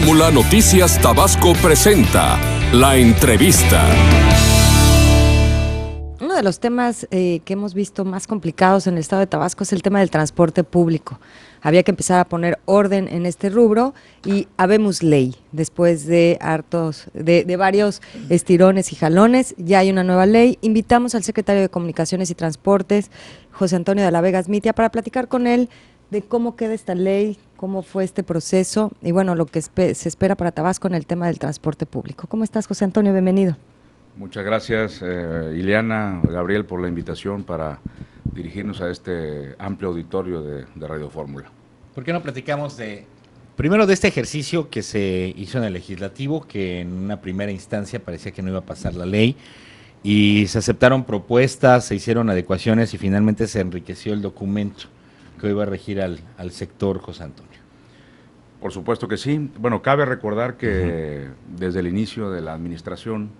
Fórmula Noticias Tabasco presenta La Entrevista. Uno de los temas que hemos visto más complicados en el estado de Tabasco es el tema del transporte público. Había que empezar a poner orden en este rubro y habemos ley. Después de varios estirones y jalones, ya hay una nueva ley. Invitamos al secretario de Comunicaciones y Transportes, José Antonio de la Vega Smitia, para platicar con él de cómo queda esta ley, cómo fue este proceso y bueno, lo que se espera para Tabasco en el tema del transporte público. ¿Cómo estás, José Antonio? Bienvenido. Muchas gracias, Ileana, Gabriel, por la invitación para dirigirnos a este amplio auditorio de Radio Fórmula. ¿Por qué no platicamos primero de este ejercicio que se hizo en el legislativo, que en una primera instancia parecía que no iba a pasar la ley, y se aceptaron propuestas, se hicieron adecuaciones y finalmente se enriqueció el documento que hoy va a regir al sector, José Antonio? Por supuesto que sí. Bueno, cabe recordar que desde el inicio de la administración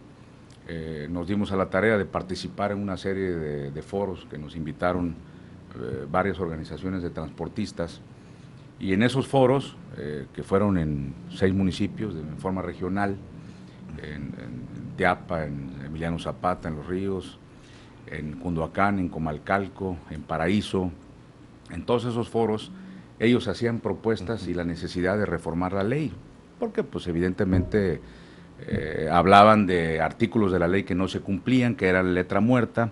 nos dimos a la tarea de participar en una serie de foros que nos invitaron varias organizaciones de transportistas, y en esos foros, que fueron en 6 municipios de forma regional, en Teapa, en Emiliano Zapata, en Los Ríos, en Cunduacán, en Comalcalco, en Paraíso, en todos esos foros ellos hacían propuestas y la necesidad de reformar la ley, porque pues evidentemente hablaban de artículos de la ley que no se cumplían, que eran letra muerta,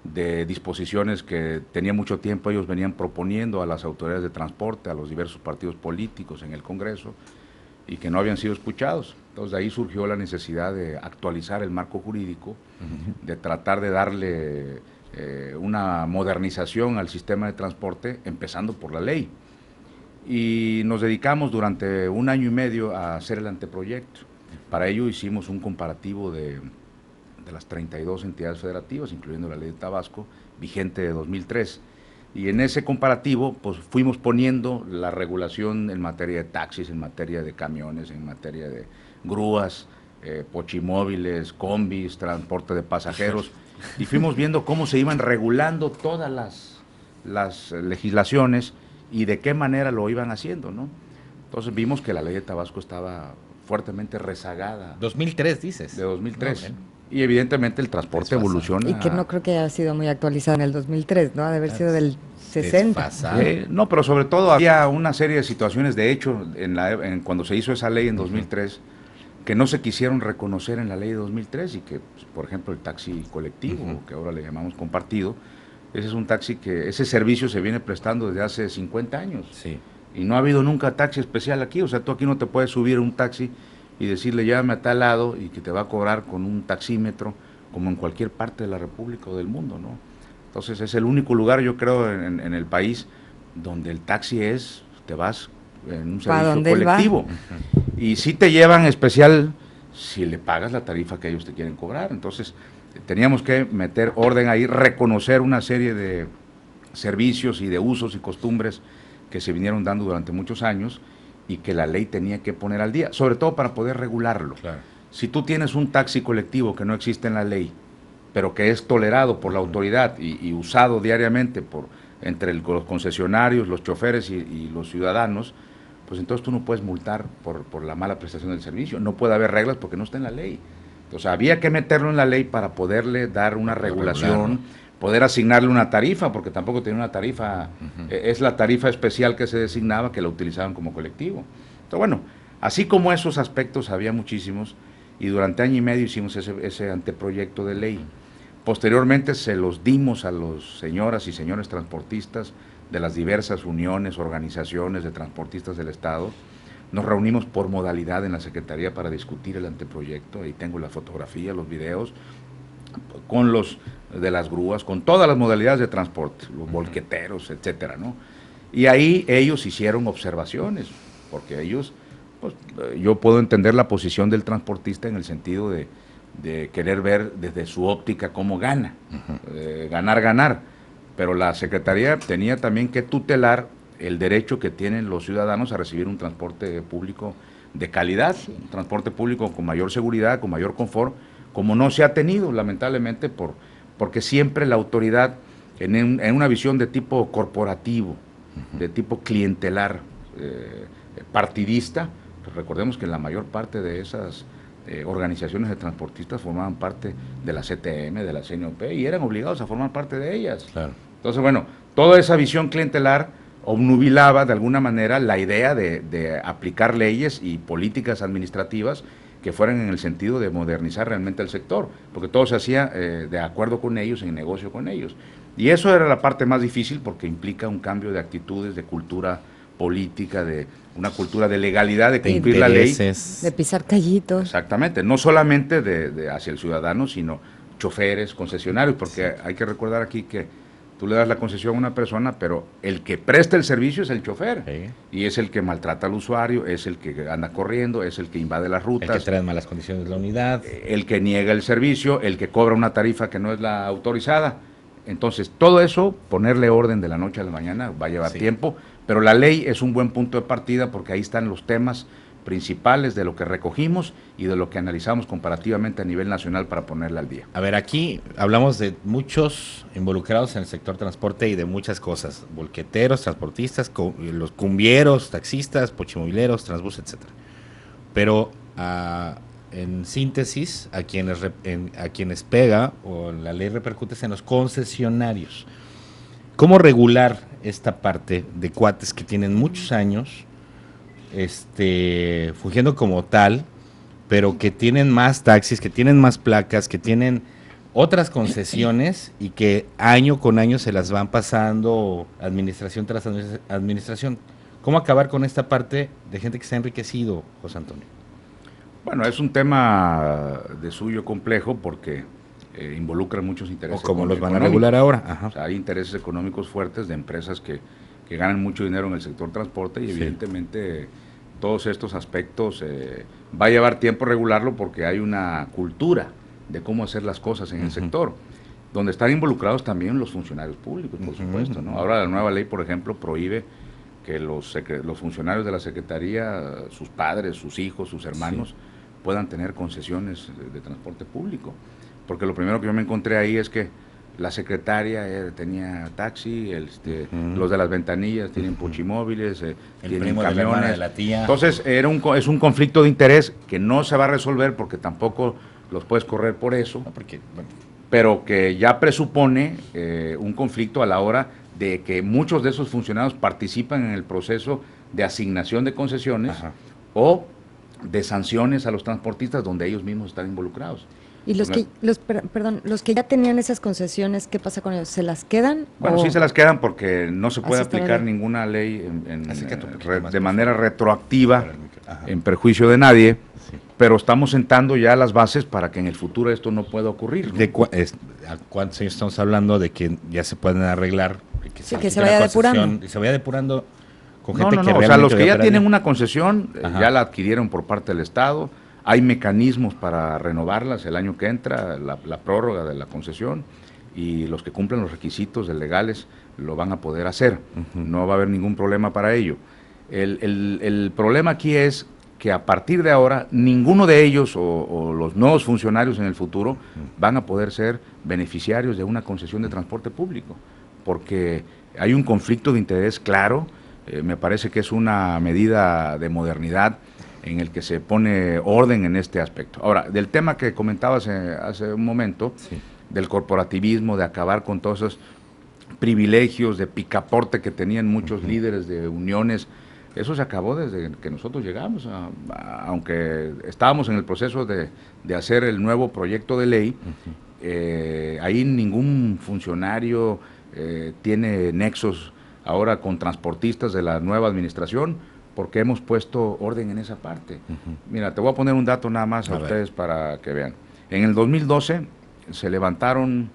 de disposiciones que tenía mucho tiempo ellos venían proponiendo a las autoridades de transporte, a los diversos partidos políticos en el Congreso, y que no habían sido escuchados. Entonces de ahí surgió la necesidad de actualizar el marco jurídico, de tratar de darle una modernización al sistema de transporte, empezando por la ley. Y nos dedicamos durante 1 año y medio a hacer el anteproyecto. Para ello hicimos un comparativo de las 32 entidades federativas, incluyendo la ley de Tabasco, vigente de 2003. Y en ese comparativo pues fuimos poniendo la regulación en materia de taxis, en materia de camiones, en materia de grúas, pochimóviles, combis, transporte de pasajeros, y fuimos viendo cómo se iban regulando todas las legislaciones y de qué manera lo iban haciendo, ¿no? Entonces vimos que la ley de Tabasco estaba fuertemente rezagada. 2003 dices. De 2003. No, y evidentemente el transporte evoluciona. Y que no creo que haya sido muy actualizado en el 2003, ¿no? Ha de haber sido del 60. No, pero sobre todo había una serie de situaciones, de hecho, cuando se hizo esa ley en 2003, que no se quisieron reconocer en la ley de 2003 y que, pues, por ejemplo, el taxi colectivo, que ahora le llamamos compartido, ese es un taxi ese servicio se viene prestando desde hace 50 años. Sí. Y no ha habido nunca taxi especial aquí, o sea, tú aquí no te puedes subir a un taxi y decirle llévame a tal lado y que te va a cobrar con un taxímetro, como en cualquier parte de la República o del mundo, ¿no? Entonces es el único lugar, yo creo, en el país donde el taxi te vas en un servicio colectivo. Y sí te llevan especial si le pagas la tarifa que ellos te quieren cobrar. Entonces teníamos que meter orden ahí, reconocer una serie de servicios y de usos y costumbres que se vinieron dando durante muchos años y que la ley tenía que poner al día, sobre todo para poder regularlo. Claro. Si tú tienes un taxi colectivo que no existe en la ley, pero que es tolerado por la autoridad y usado diariamente entre los concesionarios, los choferes y los ciudadanos, pues entonces tú no puedes multar por la mala prestación del servicio. No puede haber reglas porque no está en la ley. Entonces había que meterlo en la ley para poderle dar una regulación, poder asignarle una tarifa, porque tampoco tenía una tarifa, es la tarifa especial que se designaba, que la utilizaban como colectivo. Entonces bueno, así como esos aspectos había muchísimos, y durante 1 año y medio hicimos ese anteproyecto de ley. Posteriormente se los dimos a los señoras y señores transportistas de las diversas uniones, organizaciones de transportistas del Estado. Nos reunimos por modalidad en la Secretaría para discutir el anteproyecto, ahí tengo la fotografía, los videos, con los de las grúas, con todas las modalidades de transporte, los volqueteros, etcétera, ¿no? Y ahí ellos hicieron observaciones, porque ellos, pues, yo puedo entender la posición del transportista en el sentido de querer ver desde su óptica cómo gana, ganar, pero la Secretaría tenía también que tutelar el derecho que tienen los ciudadanos a recibir un transporte público de calidad, un transporte público con mayor seguridad, con mayor confort, como no se ha tenido, lamentablemente, porque siempre la autoridad, en una visión de tipo corporativo, de tipo clientelar, partidista, Recordemos que la mayor parte de esas organizaciones de transportistas formaban parte de la CTM, de la CNOP, y eran obligados a formar parte de ellas. Claro. Entonces, bueno, toda esa visión clientelar obnubilaba de alguna manera la idea de aplicar leyes y políticas administrativas que fueran en el sentido de modernizar realmente el sector, porque todo se hacía de acuerdo con ellos, en negocio con ellos. Y eso era la parte más difícil porque implica un cambio de actitudes, de cultura política, de una cultura de legalidad, de cumplir la ley. De pisar callitos. Exactamente, no solamente hacia el ciudadano, sino choferes, concesionarios, porque hay que recordar aquí que tú le das la concesión a una persona, pero el que presta el servicio es el chofer, y es el que maltrata al usuario, es el que anda corriendo, es el que invade las rutas. El que trae en malas condiciones la unidad. El que niega el servicio, el que cobra una tarifa que no es la autorizada. Entonces, todo eso, ponerle orden de la noche a la mañana va a llevar tiempo, pero la ley es un buen punto de partida porque ahí están los temas principales de lo que recogimos y de lo que analizamos comparativamente a nivel nacional para ponerla al día. A ver, aquí hablamos de muchos involucrados en el sector transporte y de muchas cosas, volqueteros, transportistas, los cumbieros, taxistas, pochimobileros, transbús, etcétera. Pero en síntesis, a quienes pega o la ley repercute es en los concesionarios. ¿Cómo regular esta parte de cuates que tienen muchos años fungiendo como tal, pero que tienen más taxis, que tienen más placas, que tienen otras concesiones y que año con año se las van pasando administración tras administración? ¿Cómo acabar con esta parte de gente que se ha enriquecido, José Antonio? Bueno, es un tema de suyo complejo porque involucra muchos intereses. ¿O cómo los van a regular ahora? Ajá. O sea, hay intereses económicos fuertes de empresas que ganan mucho dinero en el sector transporte y evidentemente todos estos aspectos va a llevar tiempo regularlo porque hay una cultura de cómo hacer las cosas en el sector, donde están involucrados también los funcionarios públicos, por supuesto, ¿no? Ahora la nueva ley, por ejemplo, prohíbe que los funcionarios de la Secretaría, sus padres, sus hijos, sus hermanos, puedan tener concesiones de transporte público. Porque lo primero que yo me encontré ahí es que la secretaria tenía taxi, los de las ventanillas tienen pochimóviles, tienen camiones. De la tía. Entonces es un conflicto de interés que no se va a resolver porque tampoco los puedes correr por eso, pero que ya presupone un conflicto a la hora de que muchos de esos funcionarios participan en el proceso de asignación de concesiones o de sanciones a los transportistas donde ellos mismos están involucrados. Y los que ya tenían esas concesiones, ¿qué pasa con ellos? ¿Se las quedan? Bueno, sí se las quedan porque no se puede aplicar ninguna ley de manera retroactiva en perjuicio de nadie, pero estamos sentando ya las bases para que en el futuro esto no pueda ocurrir, ¿no? ¿A cuántos años estamos hablando de que ya se pueden arreglar? Que se vaya depurando. Y se vaya depurando con gente No, que o sea, los que ya tienen una una concesión ya la adquirieron por parte del Estado. Hay mecanismos para renovarlas el año que entra, la prórroga de la concesión, y los que cumplen los requisitos legales lo van a poder hacer. No va a haber ningún problema para ello. El problema aquí es que a partir de ahora ninguno de ellos o los nuevos funcionarios en el futuro van a poder ser beneficiarios de una concesión de transporte público, porque hay un conflicto de interés claro. Me parece que es una medida de modernidad en el que se pone orden en este aspecto. Ahora, del tema que comentabas hace un momento, del corporativismo, de acabar con todos esos privilegios de picaporte que tenían muchos líderes de uniones, eso se acabó desde que nosotros llegamos, aunque estábamos en el proceso de hacer el nuevo proyecto de ley, ahí ningún funcionario tiene nexos ahora con transportistas de la nueva administración, porque hemos puesto orden en esa parte. Mira, te voy a poner un dato nada más a ustedes para que vean. En el 2012 se levantaron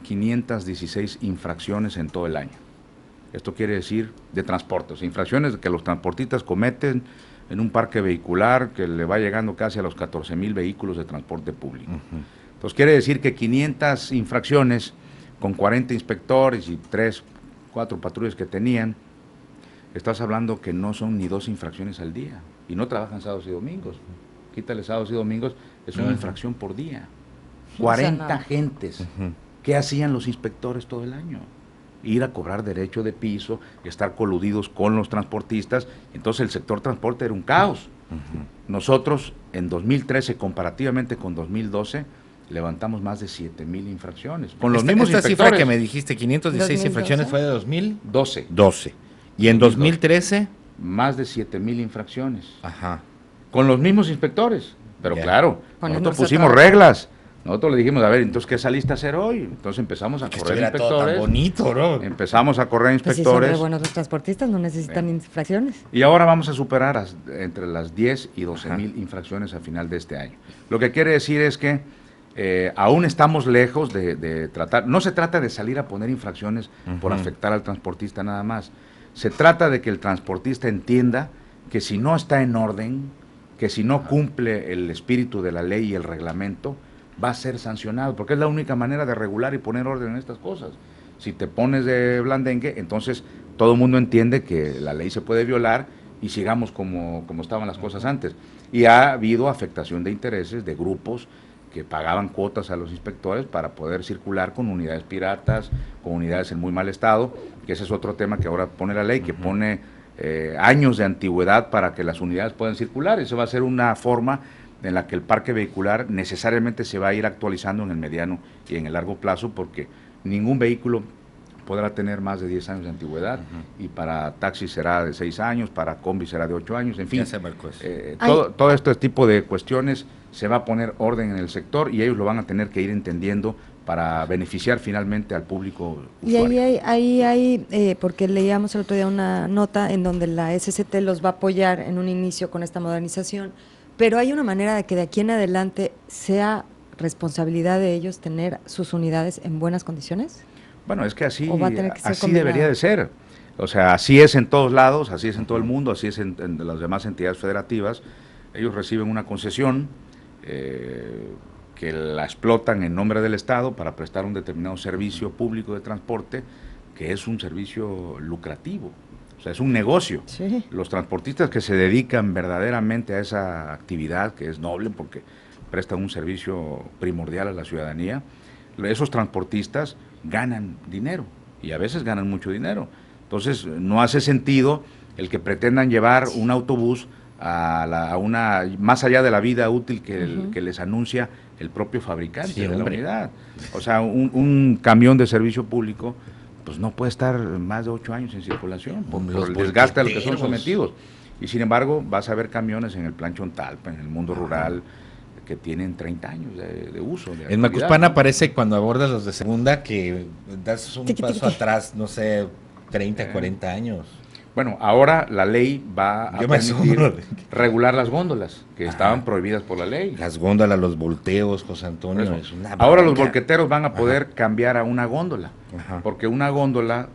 516 infracciones en todo el año. Esto quiere decir de transportes, infracciones que los transportistas cometen en un parque vehicular que le va llegando casi a los 14,000 vehículos de transporte público. Entonces quiere decir que 500 infracciones con 40 inspectores y 3, 4 patrullas que tenían, estás hablando que no son ni 2 infracciones al día, y no trabajan sábados y domingos. Quítale sábados y domingos, es una infracción por día. 40 gentes. ¿Qué hacían los inspectores todo el año? Ir a cobrar derecho de piso, estar coludidos con los transportistas. Entonces el sector transporte era un caos. Nosotros en 2013, comparativamente con 2012, levantamos más de 7,000 infracciones. Con los mismos esta inspectores. cifra que me dijiste, 516 ¿2012? infracciones, fue de 2012. 12. Y en 2012. 2013, Más de 7,000 infracciones. ajá. Con los mismos inspectores. Pero Ya. claro, Ponernos nosotros a pusimos trabajar. reglas. Nosotros le dijimos, a ver, entonces, ¿qué saliste a hacer hoy? Entonces empezamos a Que correr estuviera todo tan inspectores. bonito, ¿no? Empezamos a correr Pues si son re inspectores. buenos los transportistas, no necesitan infracciones. Y ahora vamos a superar entre las 10 y 12,000 Ajá. infracciones a final de este año. Lo que quiere decir es que aún estamos lejos de tratar, no se trata de salir a poner infracciones por afectar al transportista nada más. Se trata de que el transportista entienda que si no está en orden, que si no cumple el espíritu de la ley y el reglamento, va a ser sancionado, porque es la única manera de regular y poner orden en estas cosas. Si te pones de blandengue, entonces todo el mundo entiende que la ley se puede violar y sigamos como estaban las cosas antes. Y ha habido afectación de intereses de grupos que pagaban cuotas a los inspectores para poder circular con unidades piratas, con unidades en muy mal estado, que ese es otro tema que ahora pone la ley, que pone años de antigüedad para que las unidades puedan circular. Eso va a ser una forma en la que el parque vehicular necesariamente se va a ir actualizando en el mediano y en el largo plazo, porque ningún vehículo podrá tener más de 10 años de antigüedad, y para taxis será de 6 años, para combi será de 8 años, en fin. Ya se marcó eso. Todo este tipo de cuestiones se va a poner orden en el sector y ellos lo van a tener que ir entendiendo para beneficiar finalmente al público Y usuario. ahí hay, porque leíamos el otro día una nota en donde la SCT los va a apoyar en un inicio con esta modernización, pero hay una manera de que de aquí en adelante sea responsabilidad de ellos tener sus unidades en buenas condiciones. Bueno, es que así, ¿O va a tener que ser así combinado? debería de ser. O sea, así es en todos lados, así es en todo el mundo, así es en las demás entidades federativas. Ellos reciben una concesión que la explotan en nombre del Estado para prestar un determinado servicio público de transporte, que es un servicio lucrativo, o sea, es un negocio. Sí. Los transportistas que se dedican verdaderamente a esa actividad, que es noble porque prestan un servicio primordial a la ciudadanía, esos transportistas ganan dinero y a veces ganan mucho dinero. Entonces, no hace sentido el que pretendan llevar un autobús a una más allá de la vida útil que les anuncia el propio fabricante de la unidad. O sea, un camión de servicio público pues no puede estar más de 8 años en circulación por el desgaste a lo que son sometidos. Y sin embargo, vas a ver camiones en el Plan Chontalpa, en el mundo rural, que tienen 30 años de uso. De En actividad, Macuspana ¿no? parece cuando abordas los de segunda que das un Tiqui, paso tiqui. atrás, no sé, 30, 40 años. Bueno, ahora la ley va a Yo me permitir asombro de regular las góndolas, que Ajá. estaban prohibidas por la ley. Las góndolas, los volteos, José Antonio, Por es eso. una Ahora los bronca. volqueteros van a poder cambiar a una góndola, Ajá. porque una góndola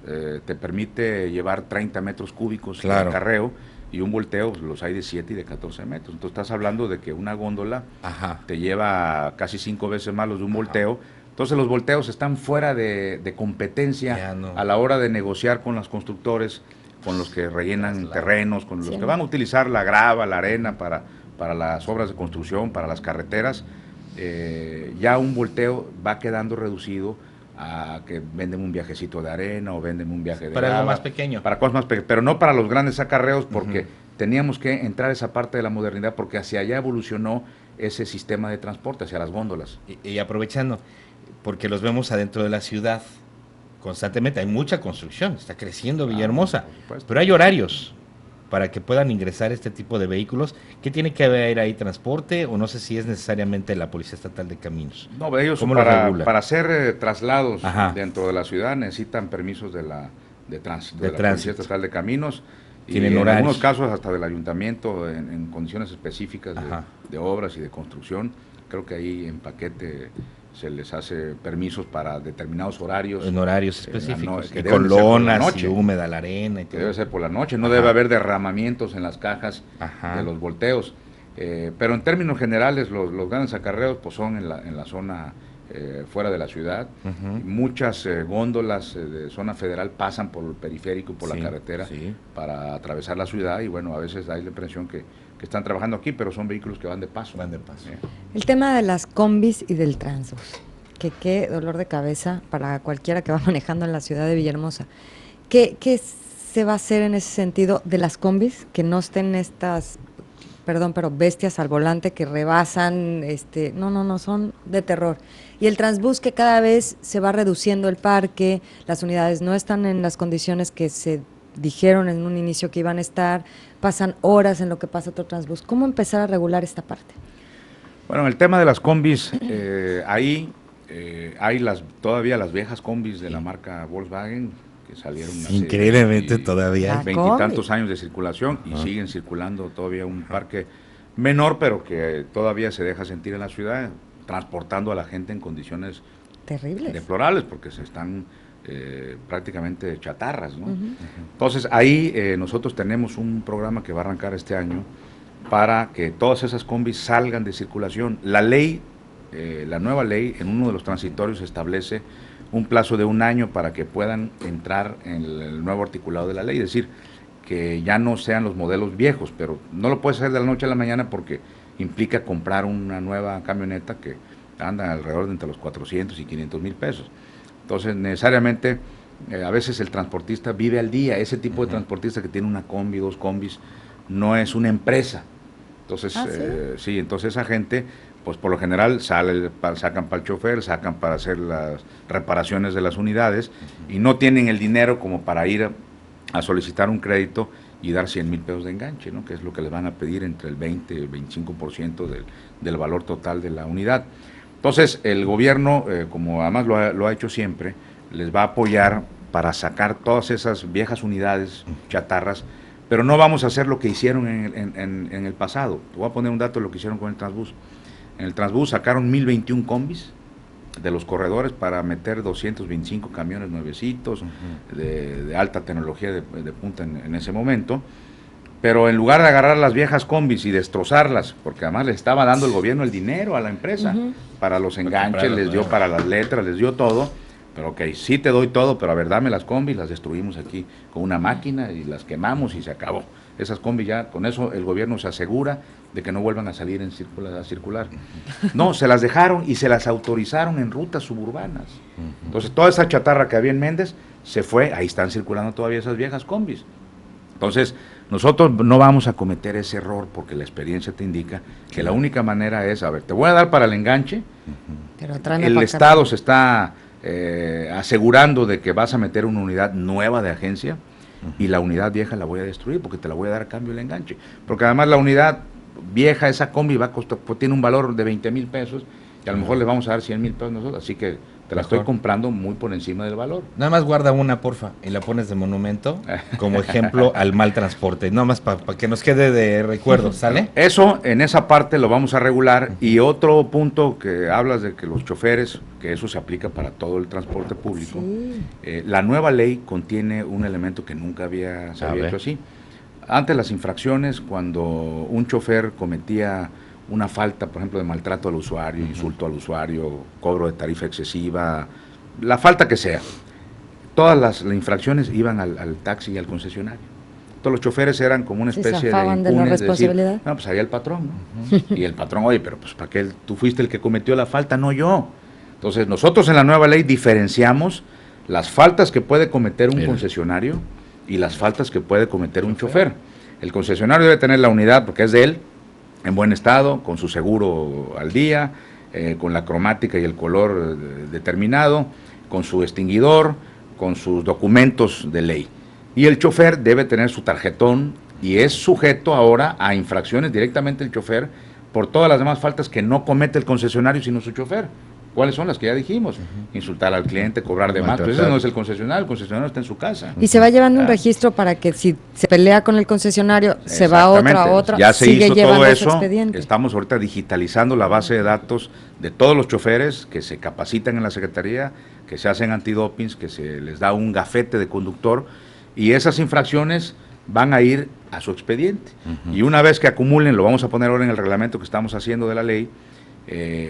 te permite llevar 30 metros cúbicos de Claro. acarreo, y un volteo pues, los hay de 7 y de 14 metros. Entonces estás hablando de que una góndola Ajá. te lleva casi 5 veces más los de un volteo. Entonces los volteos están fuera de competencia Ya no. a la hora de negociar con los constructores, con los que rellenan terrenos, con los Sí. que van a utilizar la grava, la arena para las obras de construcción, para las carreteras. Ya un volteo va quedando reducido a que venden un viajecito de arena o venden un viaje de Para grava, algo más pequeño. para cosas más pequeñas, pero no para los grandes acarreos, porque teníamos que entrar a esa parte de la modernidad, porque hacia allá evolucionó ese sistema de transporte, hacia las góndolas. Y aprovechando, porque los vemos adentro de la ciudad constantemente, hay mucha construcción, está creciendo Villahermosa, por supuesto. pero hay horarios para que puedan ingresar este tipo de vehículos. ¿Qué tiene que haber ahí? ¿Transporte? O no sé si es necesariamente la Policía Estatal de Caminos. No, ellos ¿Cómo lo regula? para hacer traslados Ajá. dentro de la ciudad necesitan permisos de tránsito, De la tránsito. Policía Estatal de Caminos, y Tienen en horarios. algunos casos hasta del ayuntamiento en condiciones específicas Ajá. de obras y de construcción. Creo que ahí en paquete se les hace permisos para determinados horarios. En horarios en la específicos, que y deben con de ser por la lonas, y noche. húmeda la arena y Que todo. debe ser por la noche, no Ajá. debe haber derramamientos en las cajas Ajá. de los volteos. Pero en términos generales, los grandes acarreos pues, son en la zona fuera de la ciudad. Ujú. Muchas góndolas de zona federal pasan por el periférico, por Sí, la carretera, sí. para atravesar la ciudad, y bueno, a veces hay la impresión que están trabajando aquí, pero son vehículos que van de paso. Van de paso. El tema de las combis y del transbús, que qué dolor de cabeza para cualquiera que va manejando en la ciudad de Villahermosa. ¿Qué se va a hacer en ese sentido de las combis? Que no estén estas perdón, pero bestias al volante que rebasan, no, son de terror. Y el Transbús, que cada vez se va reduciendo el parque, las unidades no están en las condiciones que se dijeron en un inicio que iban a estar, pasan horas en lo que pasa otro Transbús. ¿Cómo empezar a regular esta parte? Bueno, el tema de las combis, ahí hay todavía las viejas combis de la marca Volkswagen, que salieron increíblemente todavía. 20 y tantos años de circulación y siguen circulando todavía un parque menor, pero que todavía se deja sentir en la ciudad, transportando a la gente en condiciones terribles, deplorables, porque se están prácticamente chatarras, ¿no? Entonces ahí nosotros tenemos un programa que va a arrancar este año para que todas esas combis salgan de circulación. La ley, la nueva ley, en uno de los transitorios establece un plazo de 1 año para que puedan entrar en el nuevo articulado de la ley, es decir, que ya no sean los modelos viejos, pero no lo puedes hacer de la noche a la mañana porque implica comprar una nueva camioneta que anda alrededor de entre los 400 y 500 mil pesos. Entonces, necesariamente, a veces el transportista vive al día. Ese tipo de transportista que tiene una combi, 2 combis, no es una empresa. Entonces, ¿sí? Entonces esa gente, pues por lo general sacan para el chofer, sacan para hacer las reparaciones de las unidades y no tienen el dinero como para ir a solicitar un crédito y dar 100 mil pesos de enganche, ¿no? Que es lo que les van a pedir entre el 20 y el 25% del valor total de la unidad. Entonces, el gobierno, como además lo ha hecho siempre, les va a apoyar para sacar todas esas viejas unidades chatarras, pero no vamos a hacer lo que hicieron en el pasado. Te voy a poner un dato de lo que hicieron con el Transbús. En el Transbús sacaron 1021 combis de los corredores para meter 225 camiones nuevecitos, de alta tecnología de punta en ese momento. Pero en lugar de agarrar las viejas combis y destrozarlas, porque además le estaba dando el gobierno el dinero a la empresa, para los enganches, les dio para las letras, les dio todo, pero ok, sí te doy todo, pero a ver, dame las combis, las destruimos aquí con una máquina y las quemamos y se acabó. Esas combis ya, con eso el gobierno se asegura de que no vuelvan a salir a circular. No, se las dejaron y se las autorizaron en rutas suburbanas. Entonces toda esa chatarra que había en Méndez se fue, ahí están circulando todavía esas viejas combis. Entonces, nosotros no vamos a cometer ese error porque la experiencia te indica que la única manera es, a ver, te voy a dar para el enganche, pero el Estado se está asegurando de que vas a meter una unidad nueva de agencia y la unidad vieja la voy a destruir porque te la voy a dar a cambio del enganche. Porque además la unidad vieja, esa combi, va a costar, pues, tiene un valor de 20 mil pesos y a lo mejor le vamos a dar 100 mil pesos nosotros, así que te la estoy comprando muy por encima del valor. Nada más guarda una, porfa, y la pones de monumento como ejemplo al mal transporte. Nada más para que nos quede de recuerdo, ¿sale? Eso, en esa parte lo vamos a regular. Y otro punto que hablas de que los choferes, que eso se aplica para todo el transporte público, la nueva ley contiene un elemento que nunca se había hecho así. Antes las infracciones, cuando un chofer cometía una falta, por ejemplo, de maltrato al usuario, insulto al usuario, cobro de tarifa excesiva, la falta que sea, todas las infracciones iban al taxi y al concesionario. Todos los choferes eran como una especie de impunes, de la responsabilidad. Decir, no, pues haría el patrón, ¿no? Y el patrón, oye, pero pues ¿para qué tú fuiste el que cometió la falta, no yo? Entonces nosotros en la nueva ley diferenciamos las faltas que puede cometer un concesionario y las faltas que puede cometer un chofer. El concesionario debe tener la unidad porque es de él, en buen estado, con su seguro al día, con la cromática y el color determinado, con su extinguidor, con sus documentos de ley. Y el chofer debe tener su tarjetón y es sujeto ahora a infracciones directamente el chofer por todas las demás faltas que no comete el concesionario sino su chofer. ¿Cuáles son las que ya dijimos? Insultar al cliente, cobrar de más, pues ese no es el concesionario está en su casa. Y se va llevando un registro para que si se pelea con el concesionario, se va a otra, ya se sigue hizo llevando todo su eso, expediente. estamos ahorita digitalizando la base de datos de todos los choferes que se capacitan en la Secretaría, que se hacen antidopings, que se les da un gafete de conductor, y esas infracciones van a ir a su expediente. Y una vez que acumulen, lo vamos a poner ahora en el reglamento que estamos haciendo de la ley,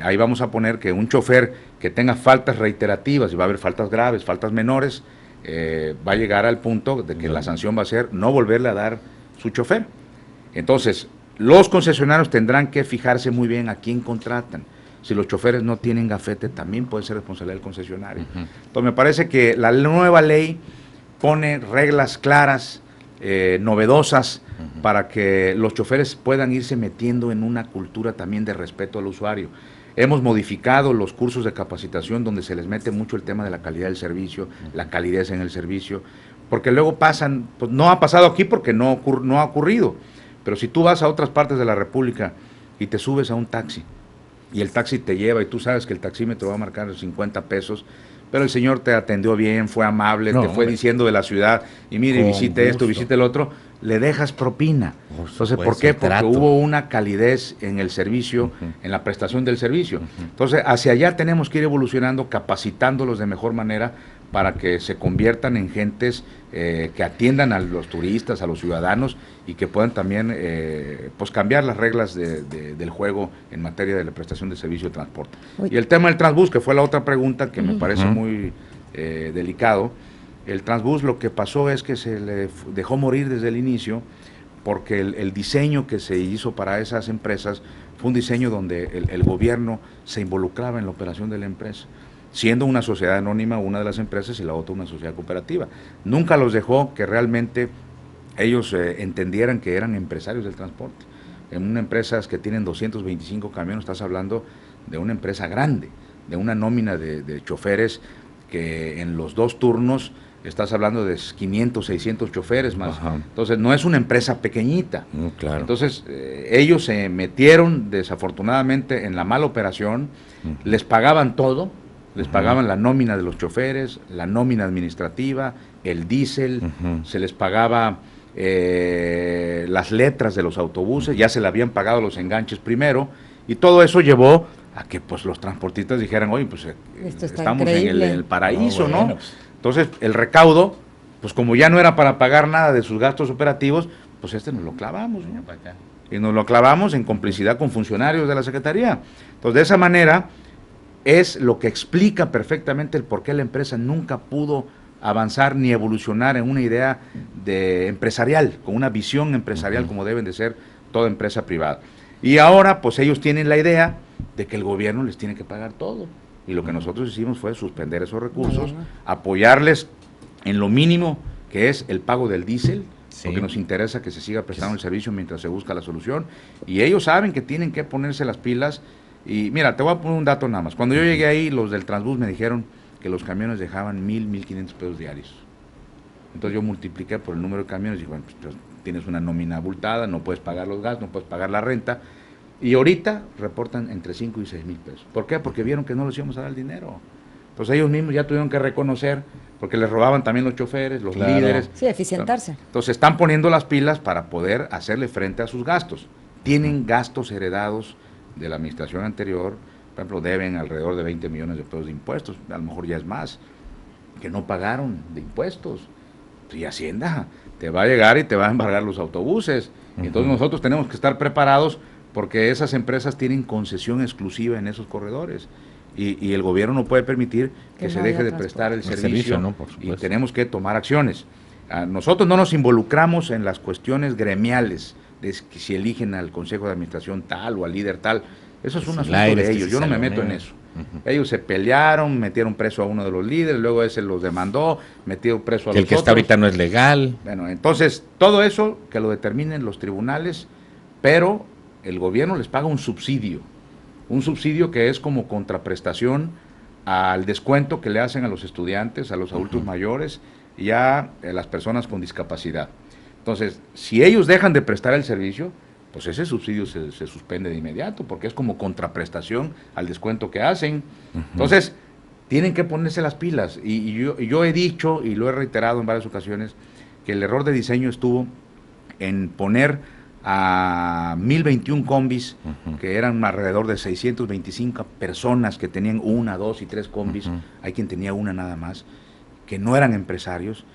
ahí vamos a poner que un chofer que tenga faltas reiterativas, y va a haber faltas graves, faltas menores, va a llegar al punto de que la sanción va a ser no volverle a dar su chofer. Entonces, los concesionarios tendrán que fijarse muy bien a quién contratan. Si los choferes no tienen gafete, también puede ser responsabilidad del concesionario. Entonces, me parece que la nueva ley pone reglas claras novedosas para que los choferes puedan irse metiendo en una cultura también de respeto al usuario. Hemos modificado los cursos de capacitación donde se les mete mucho el tema de la calidad del servicio, la calidez en el servicio, porque luego pasan, pues no ha pasado aquí porque no ha ocurrido, pero si tú vas a otras partes de la República y te subes a un taxi y el taxi te lleva y tú sabes que el taxímetro va a marcar 50 pesos, pero el señor te atendió bien, fue amable, te fue diciendo de la ciudad, y mire, visite esto, visite el otro, le dejas propina. Entonces, ¿por qué? Porque hubo una calidez en el servicio, en la prestación del servicio. Entonces, hacia allá tenemos que ir evolucionando, capacitándolos de mejor manera para que se conviertan en gentes que atiendan a los turistas, a los ciudadanos, y que puedan también pues cambiar las reglas del juego en materia de la prestación de servicio de transporte. Y el tema del Transbús, que fue la otra pregunta que me parece muy delicado. El Transbús, lo que pasó es que se le dejó morir desde el inicio, porque el diseño que se hizo para esas empresas fue un diseño donde el gobierno se involucraba en la operación de la empresa, siendo una sociedad anónima una de las empresas y la otra una sociedad cooperativa. Nunca los dejó que realmente ellos entendieran que eran empresarios del transporte. En una empresa que tienen 225 camiones, estás hablando de una empresa grande, de una nómina de choferes que en los 2 turnos estás hablando de 500, 600 choferes más. Ajá. Entonces no es una empresa pequeñita. Claro. Entonces ellos se metieron desafortunadamente en la mala operación, les pagaban todo, les pagaban la nómina de los choferes, la nómina administrativa, el diésel, se les pagaba las letras de los autobuses, ya se le habían pagado los enganches primero, y todo eso llevó a que pues los transportistas dijeran, oye, pues estamos en el paraíso, ¿no? Entonces el recaudo, pues como ya no era para pagar nada de sus gastos operativos, pues nos lo clavamos, ¿no? Y nos lo clavamos en complicidad con funcionarios de la Secretaría. Entonces de esa manera es lo que explica perfectamente el por qué la empresa nunca pudo avanzar ni evolucionar en una idea empresarial, con una visión empresarial como deben de ser toda empresa privada. Y ahora pues ellos tienen la idea de que el gobierno les tiene que pagar todo. Y lo que nosotros hicimos fue suspender esos recursos, apoyarles en lo mínimo que es el pago del diésel, porque nos interesa que se siga prestando el servicio mientras se busca la solución. Y ellos saben que tienen que ponerse las pilas. Y mira, te voy a poner un dato nada más. Cuando yo llegué ahí, los del Transbús me dijeron que los camiones dejaban 1,500 pesos diarios. Entonces yo multipliqué por el número de camiones y dije, bueno, pues tienes una nómina abultada, no puedes pagar los gastos, no puedes pagar la renta. Y ahorita reportan entre 5 y 6 mil pesos. ¿Por qué? Porque vieron que no les íbamos a dar el dinero. Entonces ellos mismos ya tuvieron que reconocer, porque les robaban también los choferes, los líderes. Sí, eficientarse. Entonces están poniendo las pilas para poder hacerle frente a sus gastos. Tienen gastos heredados de la administración anterior, por ejemplo, deben alrededor de 20 millones de pesos de impuestos, a lo mejor ya es más, que no pagaron de impuestos. Y Hacienda te va a llegar y te va a embargar los autobuses. Entonces nosotros tenemos que estar preparados, porque esas empresas tienen concesión exclusiva en esos corredores y el gobierno no puede permitir que se deje de prestar el servicio, ¿no? Y tenemos que tomar acciones. Nosotros no nos involucramos en las cuestiones gremiales de que si eligen al consejo de administración tal o al líder tal. Eso es un asunto de ellos, yo no me meto en eso. Ellos se pelearon, metieron preso a uno de los líderes, luego ese los demandó, metieron preso a los otros. El que está ahorita no es legal. Bueno, entonces todo eso que lo determinen los tribunales, pero el gobierno les paga un subsidio que es como contraprestación al descuento que le hacen a los estudiantes, a los adultos mayores y a las personas con discapacidad. Entonces, si ellos dejan de prestar el servicio, pues ese subsidio se suspende de inmediato, porque es como contraprestación al descuento que hacen. Entonces, tienen que ponerse las pilas. Y yo he dicho, y lo he reiterado en varias ocasiones, que el error de diseño estuvo en poner a 1,021 combis, que eran alrededor de 625 personas que tenían 1, 2 y 3 combis, hay quien tenía una nada más, que no eran empresarios,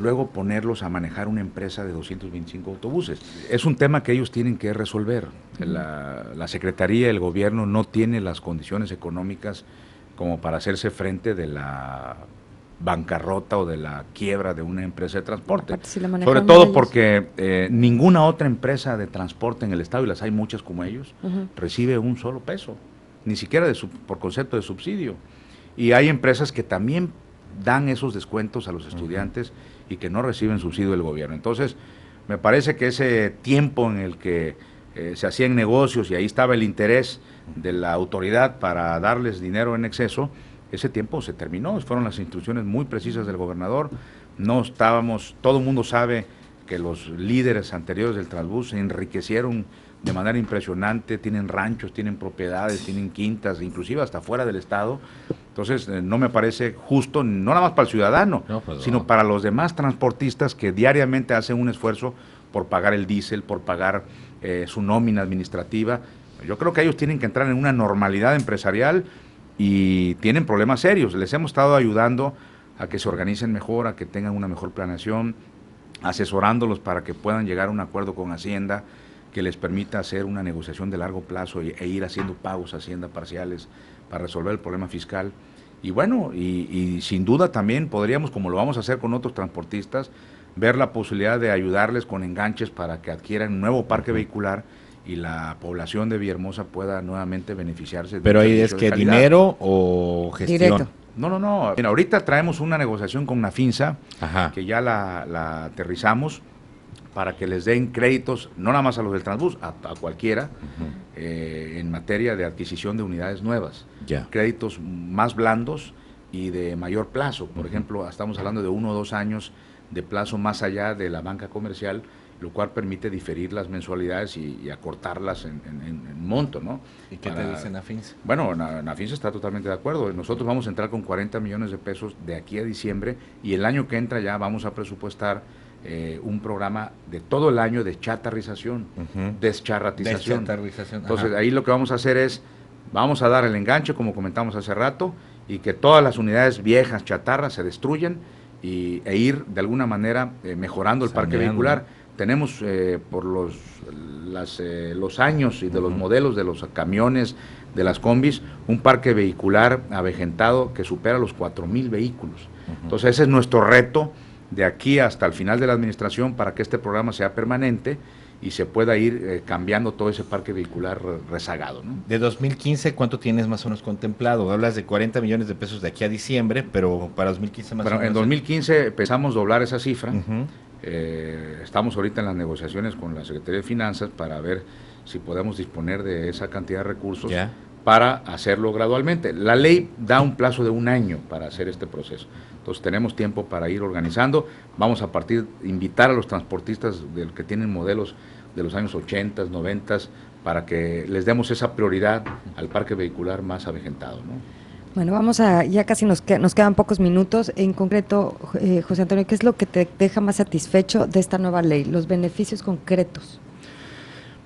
luego ponerlos a manejar una empresa de 225 autobuses. Es un tema que ellos tienen que resolver. La Secretaría, el gobierno no tiene las condiciones económicas como para hacerse frente de la bancarrota o de la quiebra de una empresa de transporte. Sobre todo porque ninguna otra empresa de transporte en el estado, y las hay muchas como ellos, recibe un solo peso, ni siquiera por concepto de subsidio. Y hay empresas que también dan esos descuentos a los estudiantes y que no reciben subsidio del gobierno. Entonces, me parece que ese tiempo en el que se hacían negocios y ahí estaba el interés de la autoridad para darles dinero en exceso, ese tiempo se terminó. Fueron las instrucciones muy precisas del gobernador. No estábamos, todo el mundo sabe que los líderes anteriores del Transbús se enriquecieron de manera impresionante, tienen ranchos, tienen propiedades, tienen quintas, inclusive hasta fuera del estado. Entonces, no me parece justo, no nada más para el ciudadano, sino para los demás transportistas que diariamente hacen un esfuerzo por pagar el diésel, por pagar su nómina administrativa. Yo creo que ellos tienen que entrar en una normalidad empresarial y tienen problemas serios. Les hemos estado ayudando a que se organicen mejor, a que tengan una mejor planeación, asesorándolos para que puedan llegar a un acuerdo con Hacienda que les permita hacer una negociación de largo plazo e ir haciendo pagos a Hacienda parciales para resolver el problema fiscal. Y bueno, y sin duda también podríamos, como lo vamos a hacer con otros transportistas, ver la posibilidad de ayudarles con enganches para que adquieran un nuevo parque vehicular y la población de Villahermosa pueda nuevamente beneficiarse. Pero ahí es que dinero o gestión. Directo. No. Mira, ahorita traemos una negociación con Nafinsa, que ya la aterrizamos, para que les den créditos, no nada más a los del Transbús, a cualquiera, en materia de adquisición de unidades nuevas. Créditos más blandos y de mayor plazo. Por ejemplo, estamos hablando de 1 o 2 años de plazo más allá de la banca comercial, lo cual permite diferir las mensualidades y acortarlas en monto, ¿no? ¿Y qué te dice Nafinsa? Bueno, Nafinsa está totalmente de acuerdo. Nosotros vamos a entrar con 40 millones de pesos de aquí a diciembre y el año que entra ya vamos a presupuestar un programa de todo el año de chatarrización, descharratización. Entonces, ahí lo que vamos a hacer es, vamos a dar el enganche, como comentamos hace rato, y que todas las unidades viejas, chatarras, se destruyan e ir de alguna manera mejorando el parque vehicular. Tenemos por los años y de los modelos de los camiones, de las combis, un parque vehicular avejentado que supera los 4,000 vehículos. Entonces, ese es nuestro reto de aquí hasta el final de la administración para que este programa sea permanente y se pueda ir cambiando todo ese parque vehicular rezagado, ¿no? De 2015, ¿cuánto tienes más o menos contemplado? Hablas de 40 millones de pesos de aquí a diciembre, pero para 2015 más o menos. En 2015 empezamos a doblar esa cifra. Estamos ahorita en las negociaciones con la Secretaría de Finanzas para ver si podemos disponer de esa cantidad de recursos para hacerlo gradualmente. La ley da un plazo de 1 año para hacer este proceso. Entonces tenemos tiempo para ir organizando. Vamos a invitar a los transportistas que tienen modelos de los años 80, 90, para que les demos esa prioridad al parque vehicular más avejentado, ¿no? Bueno, ya casi nos quedan pocos minutos. En concreto, José Antonio, ¿qué es lo que te deja más satisfecho de esta nueva ley? Los beneficios concretos.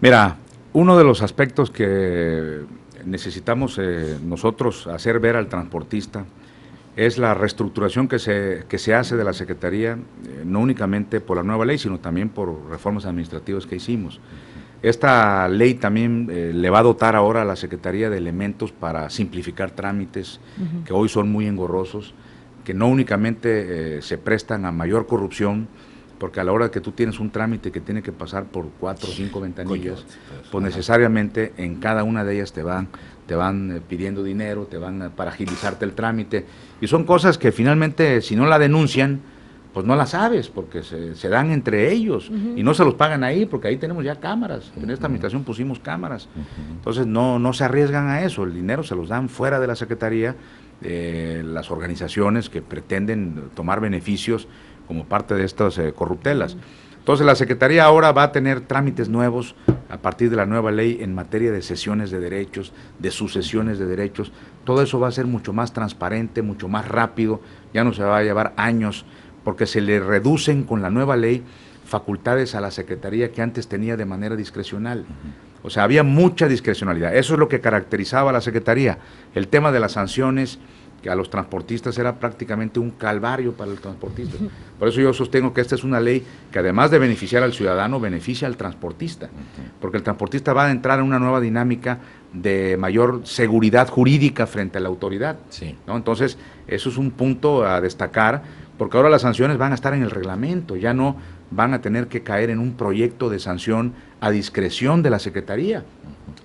Mira, uno de los aspectos que necesitamos nosotros hacer ver al transportista es la reestructuración que se hace de la Secretaría, no únicamente por la nueva ley, sino también por reformas administrativas que hicimos. Esta ley también le va a dotar ahora a la Secretaría de elementos para simplificar trámites que hoy son muy engorrosos, que no únicamente se prestan a mayor corrupción, porque a la hora que tú tienes un trámite que tiene que pasar por 4 o 5 ventanillas, pues necesariamente en cada una de ellas te van pidiendo dinero, para agilizarte el trámite, y son cosas que finalmente si no la denuncian, pues no la sabes, porque se dan entre ellos, y no se los pagan ahí, porque ahí tenemos ya cámaras, en esta administración pusimos cámaras, entonces no se arriesgan a eso, el dinero se los dan fuera de la Secretaría, las organizaciones que pretenden tomar beneficios como parte de estas corruptelas. Entonces la Secretaría ahora va a tener trámites nuevos a partir de la nueva ley en materia de cesiones de derechos, de sucesiones de derechos. Todo eso va a ser mucho más transparente, mucho más rápido, ya no se va a llevar años, porque se le reducen con la nueva ley facultades a la Secretaría que antes tenía de manera discrecional. O sea, había mucha discrecionalidad. Eso es lo que caracterizaba a la Secretaría. El tema de las sanciones, que a los transportistas era prácticamente un calvario para el transportista. Por eso yo sostengo que esta es una ley que además de beneficiar al ciudadano, beneficia al transportista, porque el transportista va a entrar en una nueva dinámica de mayor seguridad jurídica frente a la autoridad, ¿no? Entonces, eso es un punto a destacar, porque ahora las sanciones van a estar en el reglamento, ya no van a tener que caer en un proyecto de sanción a discreción de la Secretaría.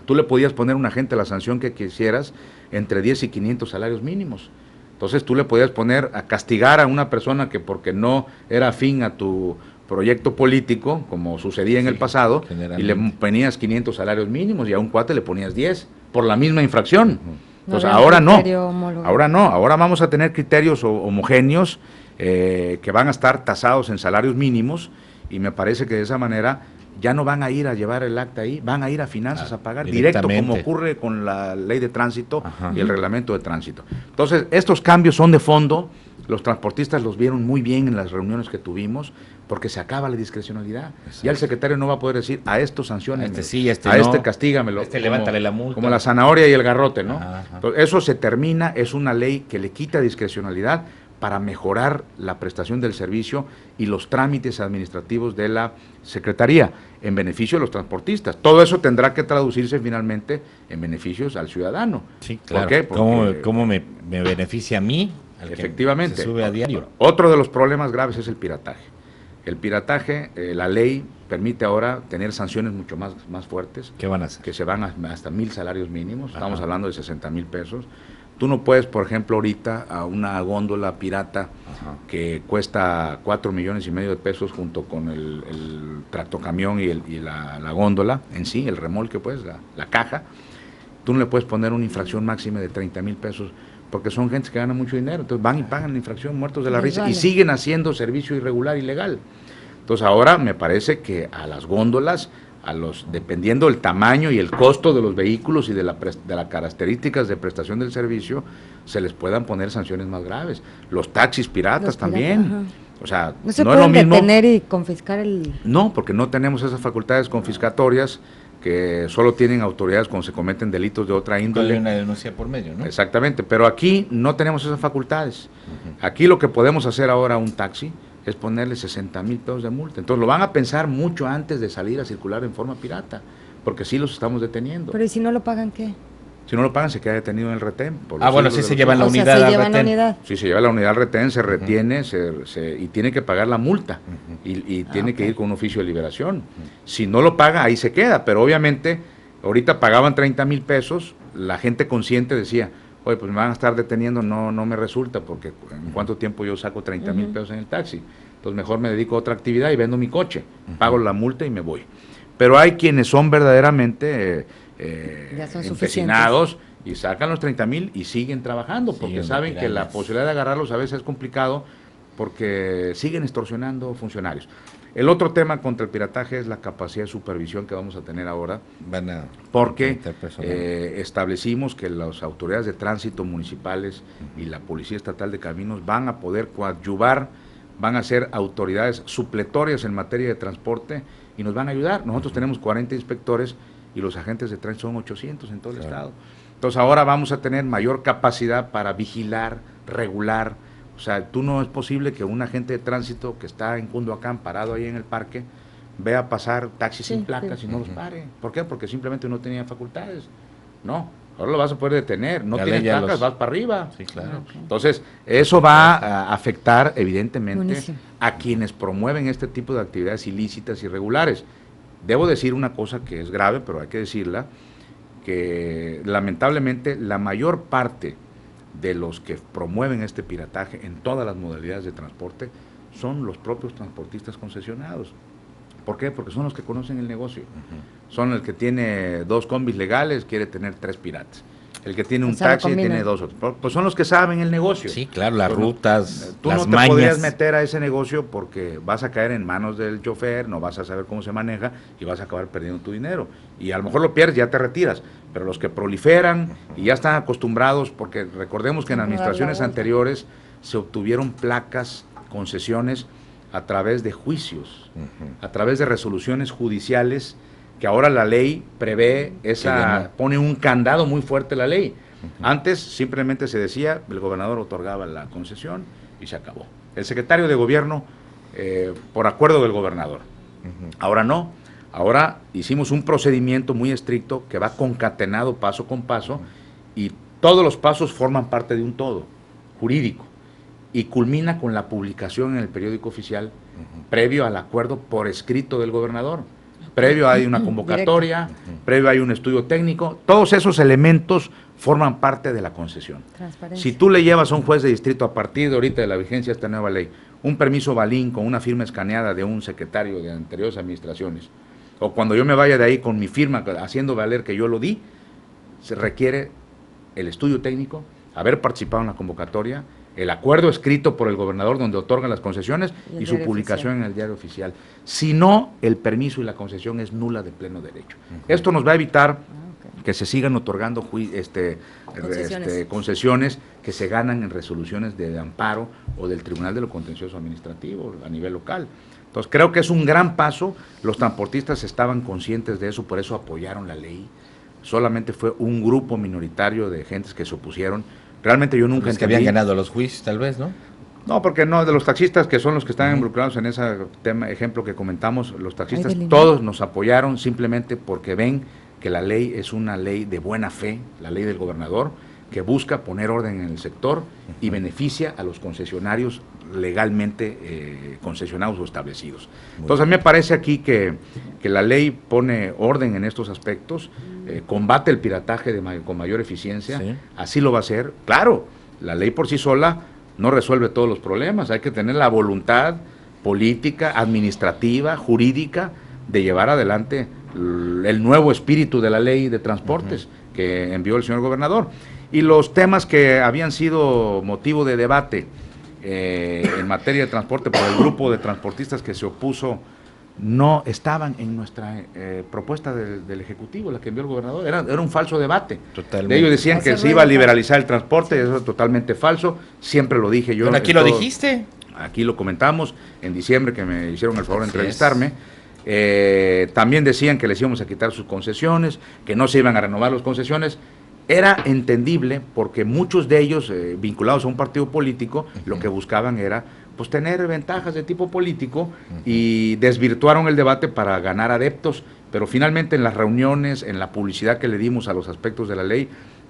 Tú le podías poner a un agente la sanción que quisieras entre 10 y 500 salarios mínimos. Entonces tú le podías poner a castigar a una persona que porque no era afín a tu proyecto político, como sucedía en el pasado, y le ponías 500 salarios mínimos y a un cuate le ponías 10 por la misma infracción. Entonces ahora no, ahora vamos a tener criterios homogéneos que van a estar tasados en salarios mínimos, y me parece que de esa manera ya no van a ir a llevar el acta ahí, van a ir a finanzas a pagar directo, como ocurre con la ley de tránsito y el reglamento de tránsito. Entonces, estos cambios son de fondo, los transportistas los vieron muy bien en las reuniones que tuvimos, porque se acaba la discrecionalidad. Exacto. Ya el secretario no va a poder decir, a esto sanciónenme, a este castígamelo, levántale la multa. Como la zanahoria y el garrote, ¿no? Entonces, eso se termina, es una ley que le quita discrecionalidad para mejorar la prestación del servicio y los trámites administrativos de la Secretaría, en beneficio de los transportistas. Todo eso tendrá que traducirse finalmente en beneficios al ciudadano. Sí, claro. ¿Por qué? Porque, ¿Cómo me beneficia a mí? Efectivamente. Que se sube a diario. Otro de los problemas graves es el pirataje. El pirataje, la ley permite ahora tener sanciones mucho más fuertes. ¿Qué van a hacer? Que se van hasta 1,000 salarios mínimos. Estamos hablando de 60,000 pesos. Tú no puedes, por ejemplo, ahorita a una góndola pirata que cuesta 4,5 millones de pesos junto con el tractocamión y la góndola en sí, el remolque, pues, la caja, tú no le puedes poner una infracción máxima de 30,000 pesos, porque son gente que gana mucho dinero, entonces van y pagan la infracción muertos de la risa y siguen haciendo servicio irregular, ilegal. Entonces ahora me parece que a las góndolas, dependiendo del tamaño y el costo de los vehículos y de las características de prestación del servicio, se les puedan poner sanciones más graves. Los taxis piratas también. O sea, no se pueden detener y confiscar el... No, porque no tenemos esas facultades confiscatorias que solo tienen autoridades cuando se cometen delitos de otra índole. Hay una denuncia por medio, ¿no? Exactamente, pero aquí no tenemos esas facultades. Aquí lo que podemos hacer ahora a un taxi es ponerle 60,000 pesos de multa. Entonces lo van a pensar mucho antes de salir a circular en forma pirata, porque sí los estamos deteniendo. Pero ¿y si no lo pagan qué? Si no lo pagan, se queda detenido en el retén. Bueno, sí se lleva la unidad al retén. Sí, se lleva la unidad al retén, se retiene y tiene que pagar la multa y tiene que ir con un oficio de liberación. Si no lo paga, ahí se queda, pero obviamente ahorita pagaban 30,000 pesos, la gente consciente decía, oye, pues me van a estar deteniendo, no me resulta, porque en cuánto tiempo yo saco 30,000 pesos en el taxi. Entonces mejor me dedico a otra actividad y vendo mi coche, pago la multa y me voy. Pero hay quienes son verdaderamente empecinados y sacan los 30,000 y siguen trabajando, porque saben que la posibilidad de agarrarlos a veces es complicado, porque siguen extorsionando funcionarios. El otro tema contra el pirataje es la capacidad de supervisión que vamos a tener ahora, porque establecimos que las autoridades de tránsito municipales y la Policía Estatal de Caminos van a poder coadyuvar, van a ser autoridades supletorias en materia de transporte y nos van a ayudar. Nosotros tenemos 40 inspectores y los agentes de tránsito son 800 en todo el estado. Entonces ahora vamos a tener mayor capacidad para vigilar, regular. O sea, no es posible que un agente de tránsito que está en Cunduacán parado ahí en el parque vea pasar taxis sin placas y no los pare. ¿Por qué? Porque simplemente no tenía facultades. No, ahora lo vas a poder detener. No tienes placas, vas para arriba. Sí, claro. Entonces, eso va a afectar evidentemente a quienes promueven este tipo de actividades ilícitas y irregulares. Debo decir una cosa que es grave, pero hay que decirla, que lamentablemente la mayor parte de los que promueven este pirataje en todas las modalidades de transporte son los propios transportistas concesionados. ¿Por qué? Porque son los que conocen el negocio. Son el que tiene 2 combis legales, quiere tener 3 piratas. El que tiene un taxi tiene 2 otros. Pues son los que saben el negocio. Sí, claro, las rutas, tú las no mañas. te podrías meter a ese negocio porque vas a caer en manos del chofer, no vas a saber cómo se maneja y vas a acabar perdiendo tu dinero. Y a lo mejor lo pierdes, ya te retiras. Pero los que proliferan y ya están acostumbrados, porque recordemos que en administraciones anteriores se obtuvieron placas, concesiones a través de juicios, a través de resoluciones judiciales, que ahora la ley prevé pone un candado muy fuerte la ley. Antes simplemente se decía, el gobernador otorgaba la concesión y se acabó. El secretario de gobierno, por acuerdo del gobernador. Ahora no, ahora hicimos un procedimiento muy estricto que va concatenado paso con paso y todos los pasos forman parte de un todo jurídico y culmina con la publicación en el periódico oficial previo al acuerdo por escrito del gobernador. Previo hay una convocatoria, previo hay un estudio técnico, todos esos elementos forman parte de la concesión. Si tú le llevas a un juez de distrito a partir de ahorita de la vigencia de esta nueva ley, un permiso balín con una firma escaneada de un secretario de anteriores administraciones, o cuando yo me vaya de ahí con mi firma haciendo valer que yo lo di, se requiere el estudio técnico, haber participado en la convocatoria, el acuerdo escrito por el gobernador donde otorgan las concesiones y su publicación en el diario oficial. Si no, el permiso y la concesión es nula de pleno derecho. Esto nos va a evitar que se sigan otorgando concesiones que se ganan en resoluciones de amparo o del Tribunal de lo Contencioso Administrativo a nivel local. Entonces creo que es un gran paso, los transportistas estaban conscientes de eso, por eso apoyaron la ley. Solamente fue un grupo minoritario de gentes que se opusieron. Realmente yo nunca entendí. Que habían ganado los juicios, tal vez, ¿no? No, porque no, de los taxistas que son los que están involucrados en ese ejemplo que comentamos, los taxistas todos nos apoyaron simplemente porque ven que la ley es una ley de buena fe, la ley del gobernador, que busca poner orden en el sector y beneficia a los concesionarios legalmente concesionados o establecidos. Entonces a mí me parece aquí que la ley pone orden en estos aspectos, combate el pirataje con mayor eficiencia, así lo va a hacer. Claro, la ley por sí sola no resuelve todos los problemas, hay que tener la voluntad política, administrativa, jurídica, de llevar adelante el nuevo espíritu de la ley de transportes que envió el señor gobernador. Y los temas que habían sido motivo de debate en materia de transporte por el grupo de transportistas que se opuso, no estaban en nuestra propuesta del Ejecutivo, la que envió el gobernador. Era un falso debate. Totalmente. Ellos decían que se iba a liberalizar el transporte, eso es totalmente falso, siempre lo dije yo. Pero aquí lo dijiste. Aquí lo comentamos en diciembre, que me hicieron el favor de entrevistarme. También decían que les íbamos a quitar sus concesiones, que no se iban a renovar las concesiones. Era entendible porque muchos de ellos, vinculados a un partido político, lo que buscaban era pues tener ventajas de tipo político y desvirtuaron el debate para ganar adeptos, pero finalmente en las reuniones, en la publicidad que le dimos a los aspectos de la ley,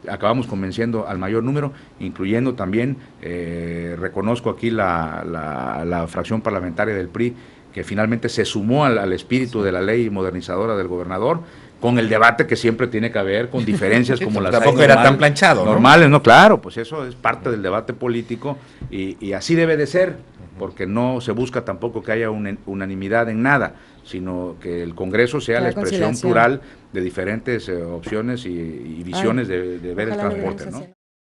acabamos convenciendo al mayor número, incluyendo también, reconozco aquí la fracción parlamentaria del PRI, que finalmente se sumó al espíritu de la ley modernizadora del gobernador, con el debate que siempre tiene que haber, con diferencias como las tampoco era tan planchado, ¿no? Normales, no, claro, pues eso es parte del debate político y así debe de ser, porque no se busca tampoco que haya unanimidad en nada, sino que el Congreso sea la expresión plural de diferentes opciones y visiones de ver el transporte, ¿no?